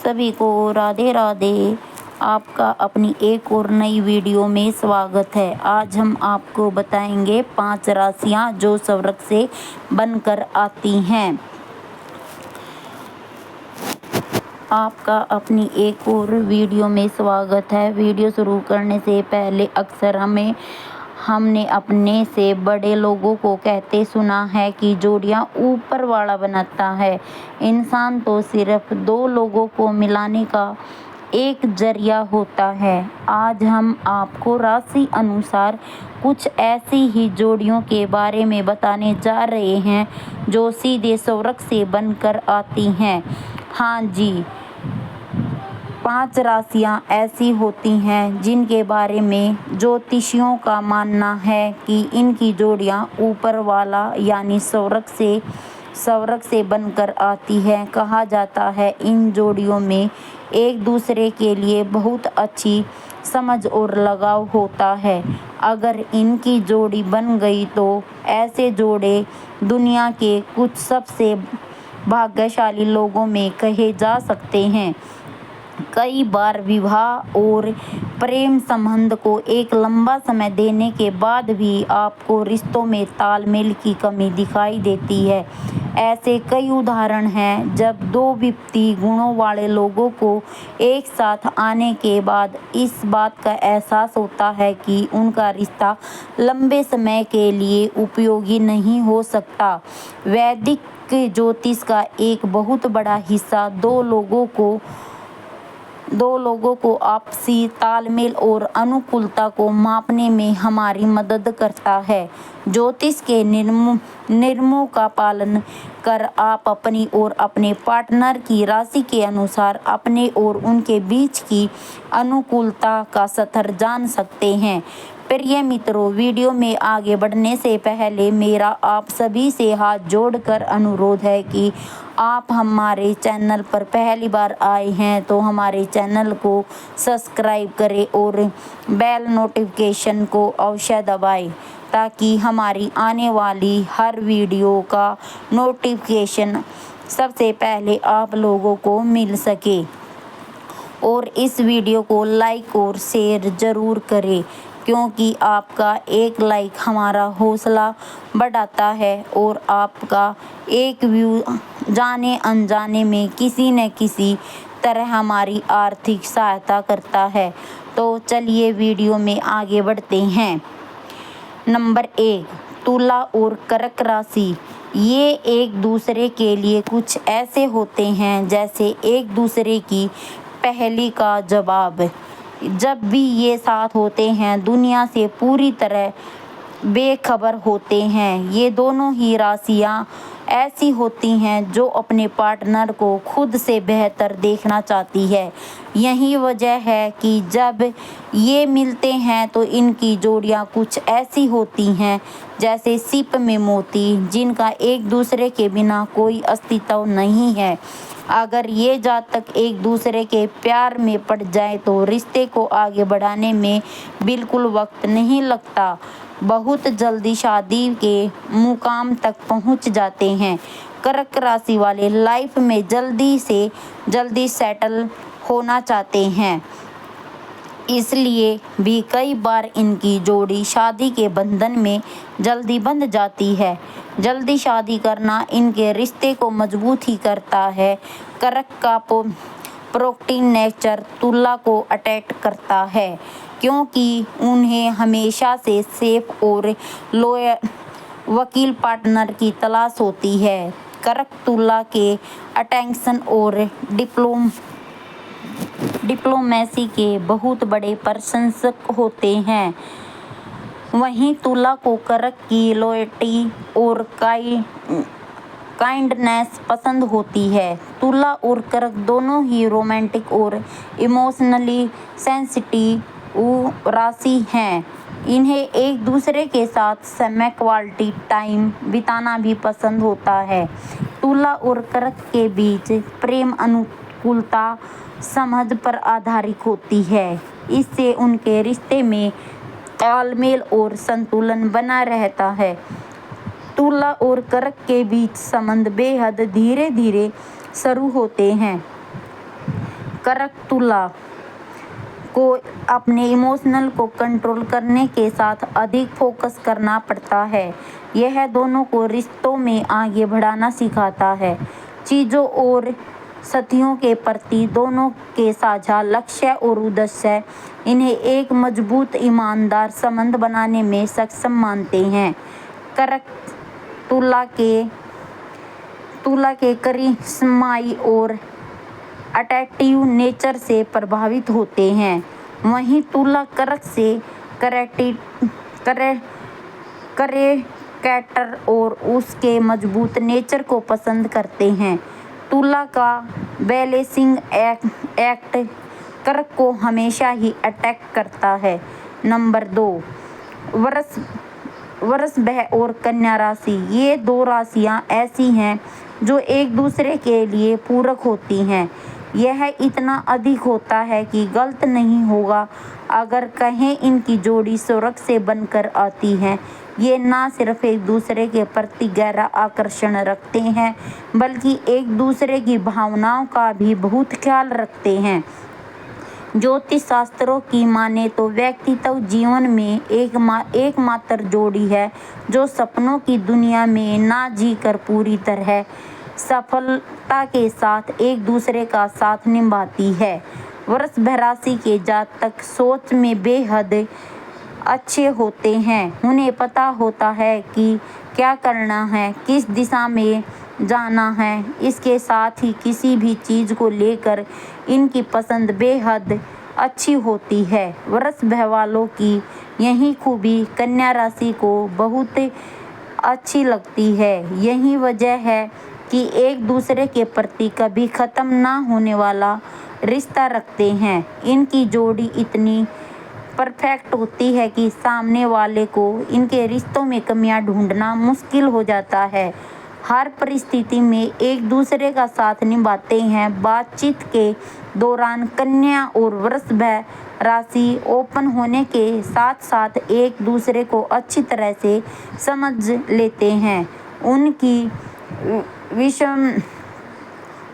सभी को राधे राधे। आपका अपनी एक और नई वीडियो में स्वागत है। आज हम आपको बताएंगे 5 राशियां जो वृश्चिक से बनकर आती हैं। आपका अपनी एक और वीडियो में स्वागत है। वीडियो शुरू करने से पहले अक्सर हमने अपने से बड़े लोगों को कहते सुना है कि जोड़ियां ऊपर वाला बनाता है। इंसान तो सिर्फ 2 लोगों को मिलाने का एक जरिया होता है। आज हम आपको राशि अनुसार कुछ ऐसी ही जोड़ियों के बारे में बताने जा रहे हैं जो सीधे वृश्चिक से बनकर आती हैं। हाँ जी, 5 राशियां ऐसी होती हैं जिनके बारे में ज्योतिषियों का मानना है कि इनकी जोड़ियां ऊपर वाला यानी वृश्चिक से बनकर आती है। कहा जाता है इन जोड़ियों में एक दूसरे के लिए बहुत अच्छी समझ और लगाव होता है। अगर इनकी जोड़ी बन गई तो ऐसे जोड़े दुनिया के कुछ सबसे भाग्यशाली लोगों में कहे जा सकते हैं। कई बार विवाह और प्रेम संबंध को एक लंबा समय देने के बाद भी आपको रिश्तों में तालमेल की कमी दिखाई देती है। ऐसे कई उदाहरण हैं जब 2 विपरीत गुणों वाले लोगों को एक साथ आने के बाद इस बात का एहसास होता है कि उनका रिश्ता लंबे समय के लिए उपयोगी नहीं हो सकता। वैदिक ज्योतिष का एक बहुत बड़ा हिस्सा दो लोगों को आपसी तालमेल और अनुकूलता को मापने में हमारी मदद करता है। ज्योतिष के नियमों का पालन कर आप अपनी और अपने पार्टनर की राशि के अनुसार अपने और उनके बीच की अनुकूलता का स्तर जान सकते हैं। प्रिय मित्रों, वीडियो में आगे बढ़ने से पहले मेरा आप सभी से हाथ जोड़कर अनुरोध है कि आप हमारे चैनल पर पहली बार आए हैं तो हमारे चैनल को सब्सक्राइब करें और बेल नोटिफिकेशन को अवश्य दबाएं ताकि हमारी आने वाली हर वीडियो का नोटिफिकेशन सबसे पहले आप लोगों को मिल सके। और इस वीडियो को लाइक और शेयर ज़रूर करें क्योंकि आपका एक लाइक हमारा हौसला बढ़ाता है और आपका एक व्यू जाने अनजाने में किसी न किसी तरह हमारी आर्थिक सहायता करता है। तो चलिए वीडियो में आगे बढ़ते हैं। नंबर 1, तुला और कर्क राशि। ये एक दूसरे के लिए कुछ ऐसे होते हैं जैसे एक दूसरे की पहेली का जवाब। जब भी ये साथ होते हैं दुनिया से पूरी तरह बेखबर होते हैं। ये दोनों ही राशियां ऐसी होती हैं जो अपने पार्टनर को खुद से बेहतर देखना चाहती है। यही वजह है कि जब ये मिलते हैं तो इनकी जोड़ियां कुछ ऐसी होती हैं जैसे सीप में मोती, जिनका एक दूसरे के बिना कोई अस्तित्व नहीं है। अगर ये जातक एक दूसरे के प्यार में पड़ जाए तो रिश्ते को आगे बढ़ाने में बिल्कुल वक्त नहीं लगता। बहुत जल्दी शादी के मुकाम तक पहुंच जाते हैं। कर्क राशि वाले लाइफ में जल्दी से जल्दी सेटल होना चाहते हैं, इसलिए भी कई बार इनकी जोड़ी शादी के बंधन में जल्दी बंध जाती है। जल्दी शादी करना इनके रिश्ते को मजबूत ही करता है। कर्क का प्रोक्टिव नेचर तुला को अट्रैक्ट करता है क्योंकि उन्हें हमेशा से सेफ और लॉयल वकील पार्टनर की तलाश होती है। कर्क तुला के अटेंशन और डिप्लोमेसी के बहुत बड़े प्रशंसक होते हैं। वहीं तुला को कर्क की लॉयल्टी और काइंडनेस पसंद होती है। तुला और कर्क दोनों ही रोमांटिक और इमोशनली सेंसिटिव राशि हैं। इन्हें एक दूसरे के साथ समय क्वालिटी टाइम बिताना भी पसंद होता है। तुला और कर्क के बीच प्रेम अनुकूलता समझ पर आधारित होती है। इससे उनके रिश्ते में तालमेल और संतुलन बना रहता है। तुला और कर्क के बीच संबंध बेहद धीरे धीरे शुरू होते हैं। कर्क तुला को अपने इमोशनल को कंट्रोल करने के साथ अधिक फोकस करना पड़ता है। यह दोनों को रिश्तों में आगे बढ़ाना सिखाता है। चीज़ों और साथियों के प्रति दोनों के साझा लक्ष्य और उद्देश्य इन्हें एक मजबूत ईमानदार संबंध बनाने में सक्षम मानते हैं। कर्क तुला के करिश्माई और अट्रैक्टिव नेचर से प्रभावित होते हैं, वहीं तुला कर्क से कैरेक्टर और उसके मजबूत नेचर को पसंद करते हैं। तुला का बैलेंसिंग एक्ट कर्क को हमेशा ही अटैक करता है। नंबर 2, वृषभ और कन्या राशि। ये दो राशियां ऐसी हैं जो एक दूसरे के लिए पूरक होती हैं। यह इतना अधिक होता है कि गलत नहीं होगा अगर कहें इनकी जोड़ी स्वर्ग से बनकर आती है। ये ना सिर्फ एक दूसरे के प्रति गहरा आकर्षण रखते हैं बल्कि एक दूसरे की भावनाओं का भी बहुत ख्याल रखते हैं। ज्योतिष शास्त्रों की माने तो व्यक्तित्व जीवन में एकमात्र जोड़ी है जो सपनों की दुनिया में ना जीकर पूरी तरह सफलता के साथ एक दूसरे का साथ निभाती है। वृषभ राशि के जातक सोच में बेहद अच्छे होते हैं। उन्हें पता होता है कि क्या करना है, किस दिशा में जाना है। इसके साथ ही किसी भी चीज़ को लेकर इनकी पसंद बेहद अच्छी होती है। वृषभ वालों की यही खूबी कन्या राशि को बहुत अच्छी लगती है। यही वजह है कि एक दूसरे के प्रति कभी ख़त्म ना होने वाला रिश्ता रखते हैं। इनकी जोड़ी इतनी परफेक्ट होती है कि सामने वाले को इनके रिश्तों में कमियां ढूंढना मुश्किल हो जाता है। हर परिस्थिति में एक दूसरे का साथ निभाते हैं। बातचीत के दौरान कन्या और वृषभ राशि ओपन होने के साथ साथ एक दूसरे को अच्छी तरह से समझ लेते हैं।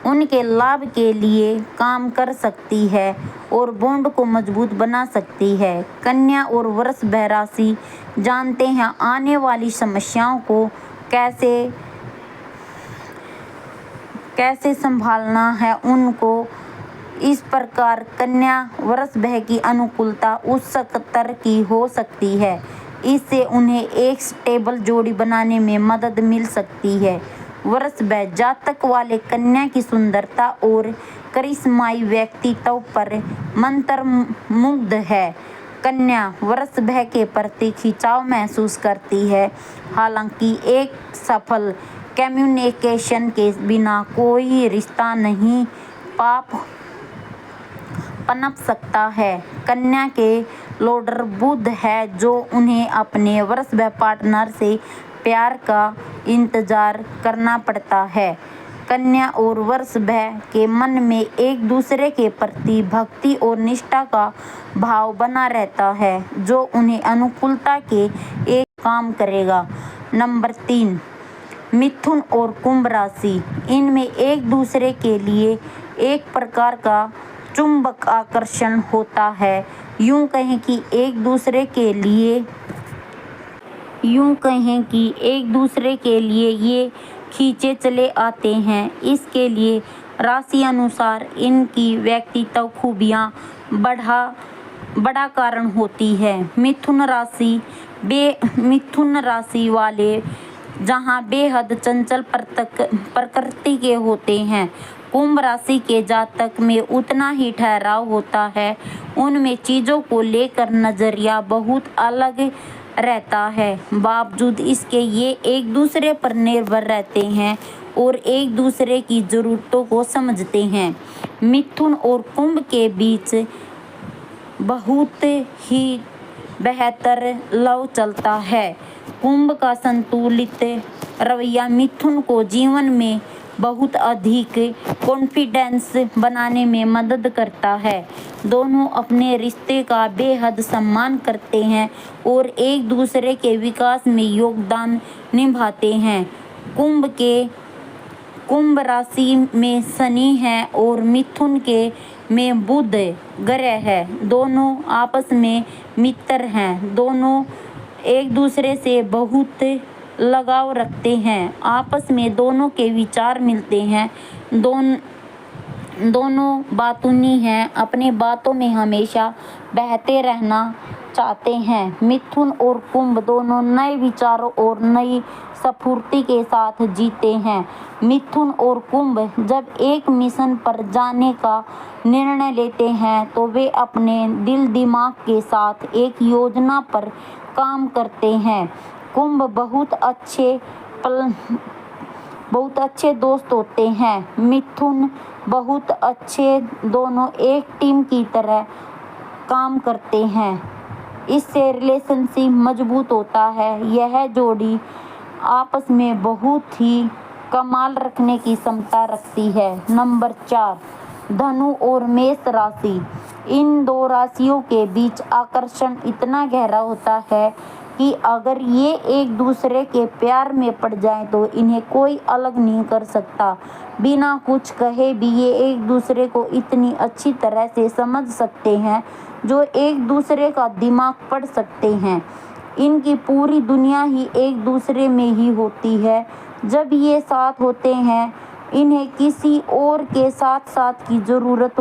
उनके लाभ के लिए काम कर सकती है और बॉन्ड को मजबूत बना सकती है। कन्या और वृषभ राशि जानते हैं आने वाली समस्याओं को कैसे संभालना है। उनको इस प्रकार कन्या वृषभ की अनुकूलता उस स्तर की हो सकती है। इससे उन्हें एक स्टेबल जोड़ी बनाने में मदद मिल सकती है। वृषभ जातक वाले कन्या की सुंदरता और करिश्माई व्यक्तित्व पर मंत्रमुग्ध है। कन्या वृषभ के प्रति खिंचाव महसूस करती है। हालांकि एक सफल कम्युनिकेशन के बिना कोई रिश्ता नहीं पनप सकता है। कन्या के लोडर बुध है जो उन्हें अपने वृषभ पार्टनर से प्यार का इंतजार करना पड़ता है। कन्या और वृषभ के मन में एक दूसरे के प्रति भक्ति और निष्ठा का भाव बना रहता है जो उन्हें अनुकूलता के एक काम करेगा। नंबर 3, मिथुन और कुंभ राशि। इनमें एक दूसरे के लिए एक प्रकार का चुंबक आकर्षण होता है। यूं कहें कि एक दूसरे के लिए ये खींचे चले आते हैं। इसके लिए राशि अनुसार इनकी व्यक्तित्व खूबियाँ बड़ा कारण होती है। मिथुन राशि वाले जहाँ बेहद चंचल प्रकृति के होते हैं, कुंभ राशि के जातक में उतना ही ठहराव होता है। उनमें चीज़ों को लेकर नज़रिया बहुत अलग रहता है। बावजूद इसके ये एक दूसरे पर निर्भर रहते हैं और एक दूसरे की ज़रूरतों को समझते हैं। मिथुन और कुंभ के बीच बहुत ही बेहतर लव चलता है। कुंभ का संतुलित रवैया मिथुन को जीवन में बहुत अधिक कॉन्फिडेंस बनाने में मदद करता है। दोनों अपने रिश्ते का बेहद सम्मान करते हैं और एक दूसरे के विकास में योगदान निभाते हैं। कुंभ राशि में शनि है और मिथुन के में बुध ग्रह है। दोनों आपस में मित्र हैं। दोनों एक दूसरे से बहुत लगाव रखते हैं। आपस में दोनों के विचार मिलते हैं। दोनों बातूनी हैं। अपनी बातों में हमेशा बहते रहना चाहते हैं। मिथुन और कुंभ दोनों नए विचारों और नई स्फूर्ति के साथ जीते हैं। मिथुन और कुंभ जब एक मिशन पर जाने का निर्णय लेते हैं तो वे अपने दिल दिमाग के साथ एक योजना पर काम करते हैं। कुंभ बहुत अच्छे दोस्त होते हैं। मिथुन बहुत अच्छे, दोनों एक टीम की तरह काम करते हैं। इससे रिलेशनशिप मजबूत होता है। यह जोड़ी आपस में बहुत ही कमाल रखने की क्षमता रखती है। नंबर 4, धनु और मेष राशि। इन दो राशियों के बीच आकर्षण इतना गहरा होता है कि अगर ये एक दूसरे के प्यार में पड़ जाएं तो इन्हें कोई अलग नहीं कर सकता। बिना कुछ कहे भी ये एक दूसरे को इतनी अच्छी तरह से समझ सकते हैं जो एक दूसरे का दिमाग पढ़ सकते हैं। इनकी पूरी दुनिया ही एक दूसरे में ही होती है। जब ये साथ होते हैं इन्हें किसी और के साथ की ज़रूरत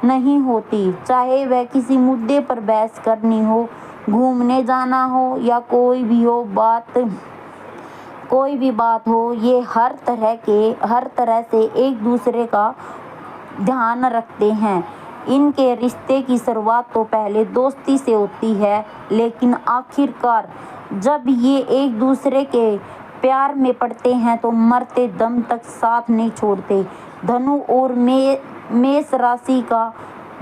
नहीं होती। चाहे वह किसी मुद्दे पर बहस करनी हो, घूमने जाना हो या कोई भी बात हो, ये हर तरह से एक दूसरे का ध्यान रखते हैं। इनके रिश्ते की शुरुआत तो पहले दोस्ती से होती है, लेकिन आखिरकार जब ये एक दूसरे के प्यार में पड़ते हैं तो मरते दम तक साथ नहीं छोड़ते। धनु और मेष राशि का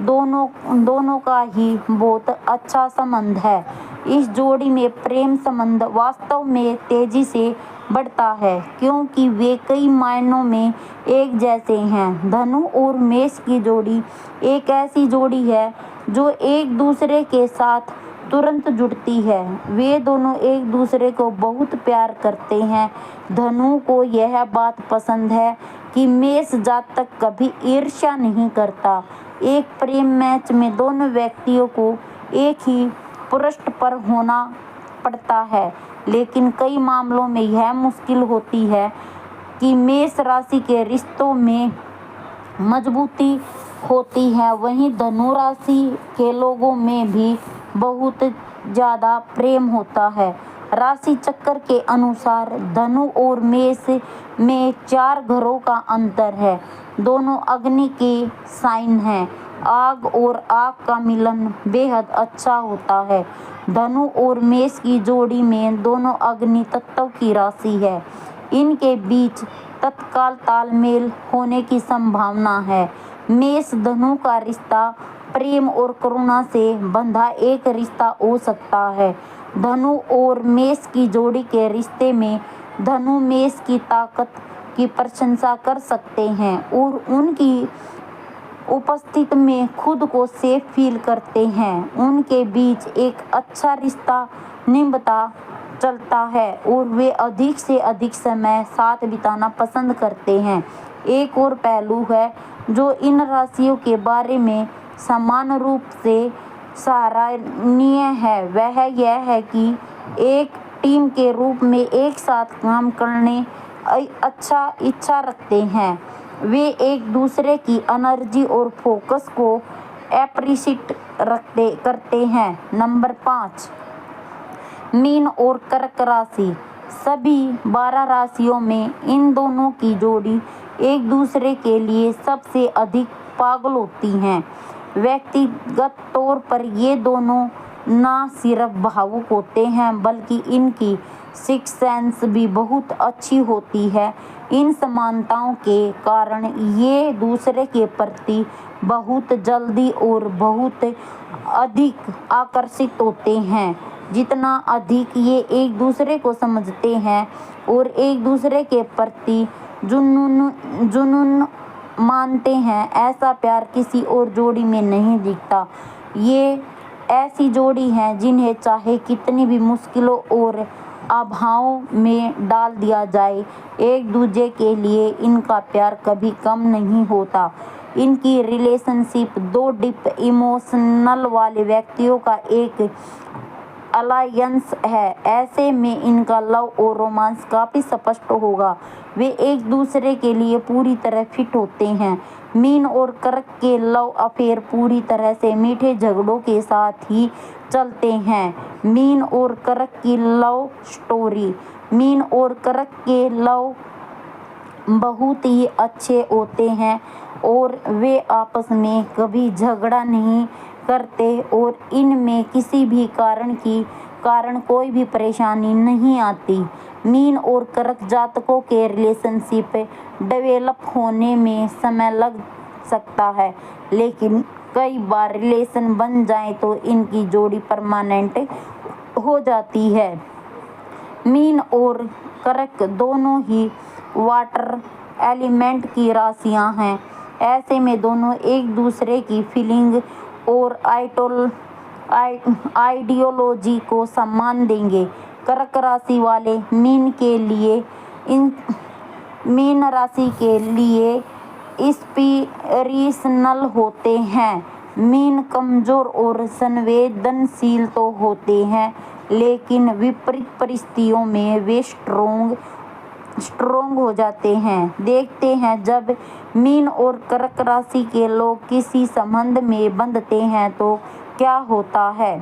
दोनों का ही बहुत अच्छा संबंध है। इस जोड़ी में प्रेम संबंध वास्तव में तेजी से बढ़ता है क्योंकि वे कई मायनों में एक जैसे हैं। धनु और मेष की जोड़ी एक ऐसी जोड़ी है जो एक दूसरे के साथ तुरंत जुड़ती है। वे दोनों एक दूसरे को बहुत प्यार करते हैं। धनु को यह बात पसंद है कि मेष जातक कभी ईर्ष्या नहीं करता। एक प्रेम मैच में दोनों व्यक्तियों को एक ही पृष्ठ पर होना पड़ता है, लेकिन कई मामलों में यह मुश्किल होती है कि मेष राशि के रिश्तों में मजबूती होती है। वहीं धनु राशि के लोगों में भी बहुत ज़्यादा प्रेम होता है। राशि चक्र के अनुसार धनु और मेष में 4 घरों का अंतर है। दोनों अग्नि के साइन हैं। आग और आग का मिलन बेहद अच्छा होता है। धनु और मेष की जोड़ी में दोनों अग्नि तत्व की राशि है। इनके बीच तत्काल तालमेल होने की संभावना है। मेष धनु का रिश्ता प्रेम और करुणा से बंधा एक रिश्ता हो सकता है। धनु और मेष की जोड़ी के रिश्ते में धनु मेष की ताकत की प्रशंसा कर सकते हैं और उनकी उपस्थिति में खुद को सेफ फील करते हैं। उनके बीच एक अच्छा रिश्ता निभता चलता है और वे अधिक से अधिक समय साथ बिताना पसंद करते हैं। एक और पहलू है जो इन राशियों के बारे में समान रूप से सराहनीय है, वह यह है कि एक टीम के रूप में एक साथ काम करने इच्छा रखते हैं। वे एक दूसरे की एनर्जी और फोकस को एप्रिशिएट करते हैं। नंबर 5, मीन और कर्क राशि। सभी 12 राशियों में इन दोनों की जोड़ी एक दूसरे के लिए सबसे अधिक पागल होती हैं। व्यक्तिगत तौर पर ये दोनों न सिर्फ भावुक होते हैं बल्कि इनकी सिक्स सेंस भी बहुत अच्छी होती है। इन समानताओं के कारण ये दूसरे के प्रति बहुत जल्दी और बहुत अधिक आकर्षित होते हैं। जितना अधिक ये एक दूसरे को समझते हैं और एक दूसरे के प्रति जुनून मानते हैं, ऐसा प्यार किसी और जोड़ी में नहीं दिखता। ये ऐसी जोड़ी हैं जिन्हें चाहे कितनी भी मुश्किलों और अभाव में डाल दिया जाए। एक दूसरे के लिए इनका प्यार कभी कम नहीं होता। इनकी रिलेशनशिप दो डीप इमोशनल वाले व्यक्तियों का एक अलायंस है। ऐसे में इनका लव और रोमांस काफी स्पष्ट होगा। वे एक दूसरे के लिए पूरी तरह फिट होते हैं। मीन और कर्क के लव अफेयर पूरी तरह से मीठे झगड़ों के साथ ही चलते हैं। मीन और कर्क की लव स्टोरी। मीन और कर्क के लव बहुत ही अच्छे होते हैं और वे आपस में कभी झगड़ा नहीं करते और इनमें किसी भी कारण कोई भी परेशानी नहीं आती। मीन और कर्क जातकों के रिलेशनशिप डेवलप होने में समय लग सकता है, लेकिन कई बार रिलेशन बन जाए तो इनकी जोड़ी परमानेंट हो जाती है। मीन और कर्क दोनों ही वाटर एलिमेंट की राशियां हैं। ऐसे में दोनों एक दूसरे की फीलिंग और आइडियोलॉजी को सम्मान देंगे। कर्क राशि वाले मीन राशि के लिए इंस्पिरेशनल होते हैं। मीन कमजोर और संवेदनशील तो होते हैं, लेकिन विपरीत परिस्थितियों में वे स्ट्रोंग हो जाते हैं। देखते हैं, जब मीन और कर्क राशि के लोग किसी संबंध में बंधते हैं तो क्या होता है।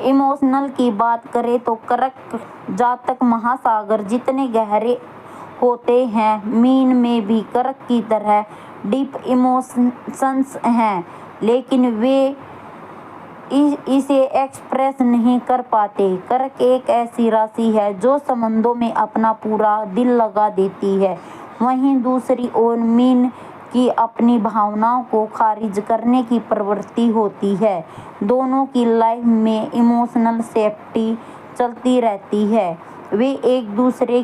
इमोशनल की बात करें तो कर्क जातक महासागर जितने गहरे होते हैं, मीन में भी कर्क की तरह डीप इमोशंस हैं, लेकिन वे इसे एक्सप्रेस नहीं कर पाते। कर्क एक ऐसी राशि है जो संबंधों में अपना पूरा दिल लगा देती है। वहीं दूसरी ओर मीन की अपनी भावनाओं को खारिज करने की प्रवृत्ति होती है। दोनों की लाइफ में इमोशनल सेफ्टी चलती रहती है। वे एक दूसरे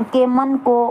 के मन को